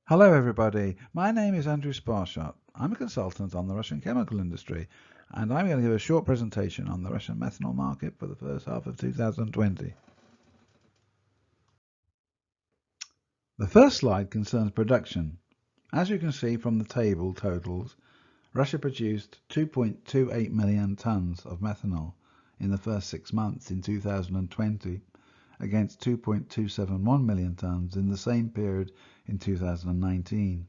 Hello everybody, my name is Andrew Sparshot. I'm a consultant on the Russian chemical industry and I'm going to give a short presentation on the Russian methanol market for the first half of 2020. The first slide concerns production. As you can see from the table totals, Russia produced 2.28 million tons of methanol in the first 6 months in 2020 against 2.271 million tons in the same period in 2019.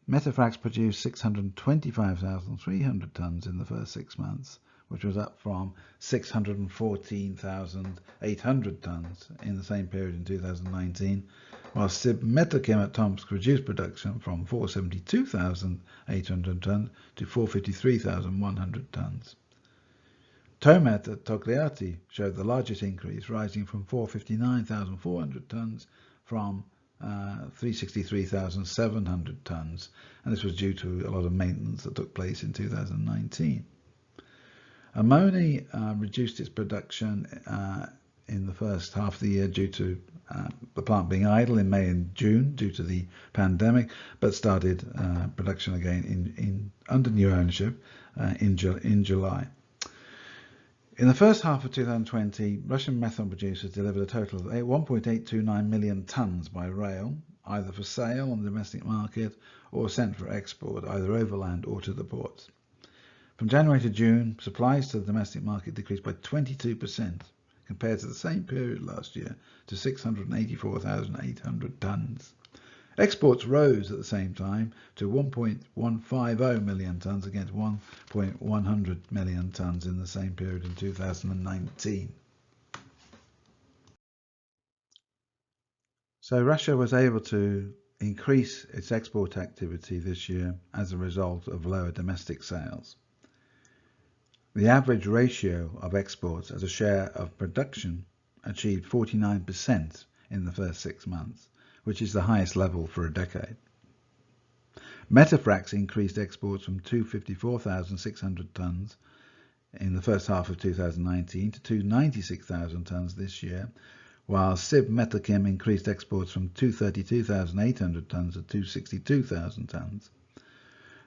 Metafrax produced 625,300 tons in the first 6 months, which was up from 614,800 tons in the same period in 2019, while Sib Metachem at Tomsk reduced production from 472,800 tons to 453,100 tons. Tomet at Togliatti showed the largest increase, rising from 459,400 tons from 363,700 tons, and this was due to a lot of maintenance that took place in 2019. Amoni reduced its production in the first half of the year due to the plant being idle in May and June due to the pandemic, but started production again under new ownership in July. In the first half of 2020, Russian methanol producers delivered a total of 1.829 million tons by rail, either for sale on the domestic market or sent for export, either overland or to the ports. From January to June, supplies to the domestic market decreased by 22% compared to the same period last year to 684,800 tons. Exports rose at the same time to 1.150 million tons against 1.100 million tons in the same period in 2019. So Russia was able to increase its export activity this year as a result of lower domestic sales. The average ratio of exports as a share of production achieved 49% in the first 6 months, which is the highest level for a decade. Metafrax increased exports from 254,600 tons in the first half of 2019 to 296,000 tons this year, while Sib Metachem increased exports from 232,800 tons to 262,000 tons.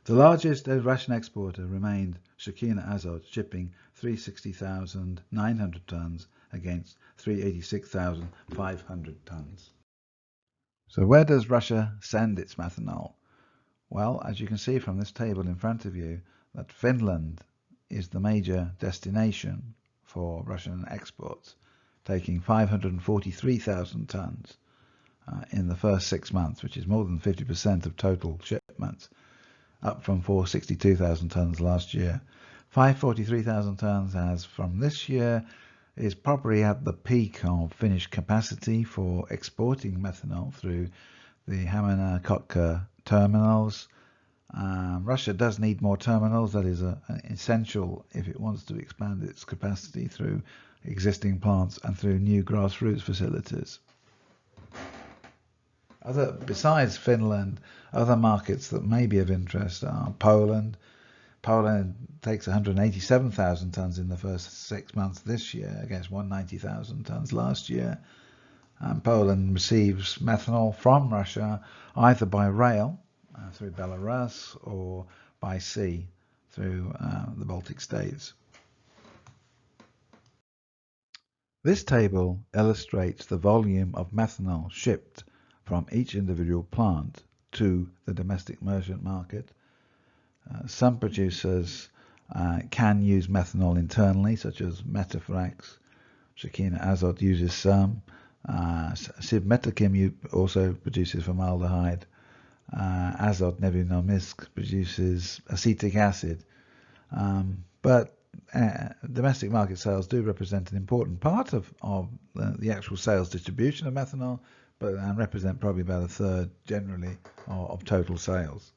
The largest Russian exporter remained Shekina Azot, shipping 360,900 tons against 386,500 tons. So where does Russia send its methanol? Well, as you can see from this table in front of you, that Finland is the major destination for Russian exports, taking 543,000 tons in the first 6 months, which is more than 50% of total shipments, up from 462,000 tons last year. 543,000 tons as from this year is probably at the peak of Finnish capacity for exporting methanol through the Hamina Kotka terminals. Russia does need more terminals. That is essential if it wants to expand its capacity through existing plants and through new grassroots facilities. Besides Finland, other markets that may be of interest are Poland. Poland takes 187,000 tons in the first 6 months this year against 190,000 tons last year. Poland receives methanol from Russia either by rail through Belarus or by sea through the Baltic states. This table illustrates the volume of methanol shipped from each individual plant to the domestic merchant market. Some producers can use methanol internally, such as Metafrax. Shekina Azot uses some. Sib Metachem also produces formaldehyde. Azot Nebunomisk produces acetic acid. But domestic market sales do represent an important part of the actual sales distribution of methanol, and represent probably about a third generally of total sales.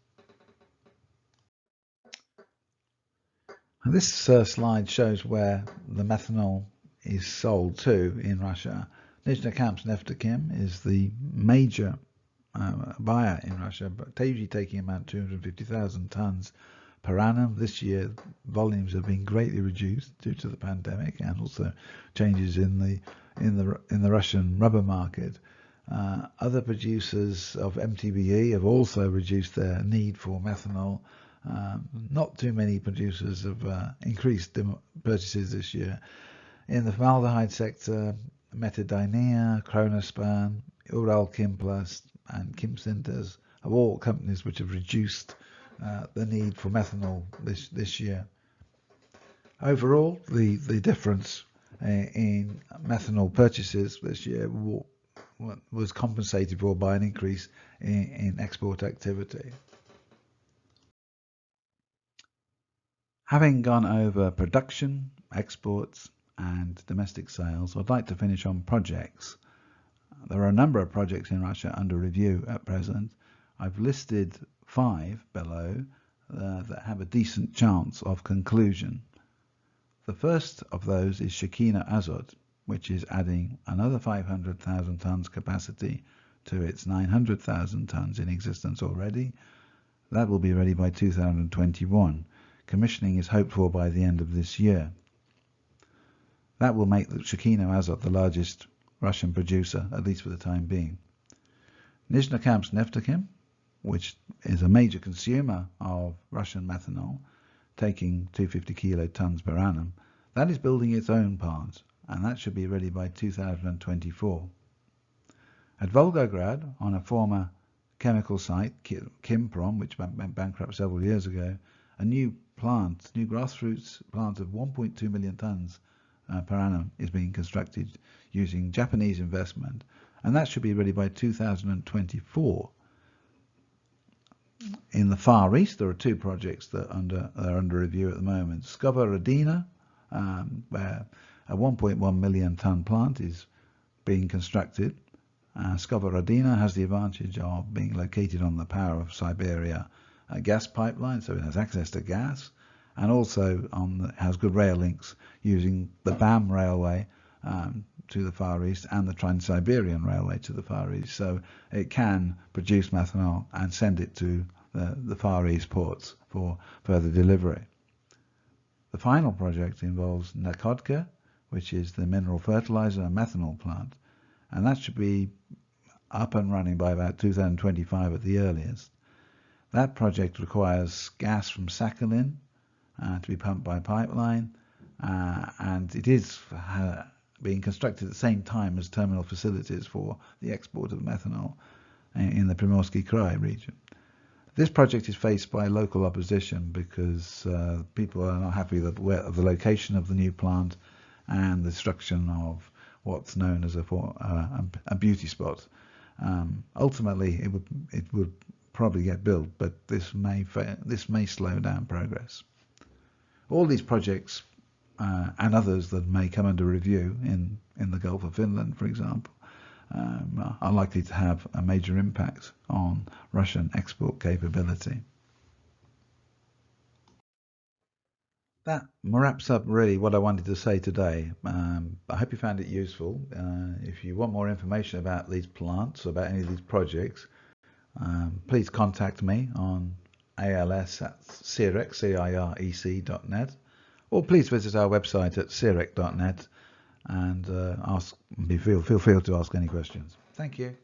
And this slide shows where the methanol is sold to in Russia. Nizhnokamsk Neftachem is the major buyer in Russia, but usually taking about 250,000 tons per annum. This year, volumes have been greatly reduced due to the pandemic and also changes in the Russian rubber market. Other producers of MTBE have also reduced their need for methanol. Not too many producers have increased purchases this year. In the formaldehyde sector, Metadynea, Kronospan, Ural Kimplast and Kimsinters are all companies which have reduced the need for methanol this year. Overall, the difference in methanol purchases this year was compensated for by an increase in export activity. Having gone over production, exports and domestic sales, I'd like to finish on projects. There are a number of projects in Russia under review at present. I've listed 5 below that have a decent chance of conclusion. The first of those is Shekhinah Azot, which is adding another 500,000 tons capacity to its 900,000 tons in existence already. That will be ready by 2021. Commissioning is hoped for by the end of this year. That will make the Shekhinah Azot the largest Russian producer, at least for the time being. Nizhnokamsk Neftochim, which is a major consumer of Russian methanol, taking 250 kilotons per annum, that is building its own plant, and that should be ready by 2024. At Volgograd, on a former chemical site, Kimprom, which went bankrupt several years ago, a new grassroots plant of 1.2 million tons per annum is being constructed using Japanese investment, and that should be ready by 2024. In the Far East, there are 2 projects that are under review at the moment. Skovorodina, where a 1.1 million ton plant is being constructed. Skovorodina has the advantage of being located on the Power of Siberia gas pipeline, so it has access to gas, and also has good rail links using the BAM railway to the Far East and the Trans-Siberian Railway to the Far East, so it can produce methanol and send it to the Far East ports for further delivery. The final project involves Nakodka, which is the mineral fertilizer and methanol plant, and that should be up and running by about 2025 at the earliest. That project requires gas from Sakhalin to be pumped by pipeline, and it is being constructed at the same time as terminal facilities for the export of methanol in the Primorsky Krai region. This project is faced by local opposition because people are not happy with the location of the new plant and the destruction of what's known as a beauty spot. Ultimately, it would probably get built, but this may slow down progress. All these projects and others that may come under review in the Gulf of Finland, for example, are likely to have a major impact on Russian export capability. That wraps up really what I wanted to say today. I hope you found it useful. If you want more information about these plants, about any of these projects, please contact me on als@cirec.net, or please visit our website at cirec.net and feel free to ask any questions. Thank you.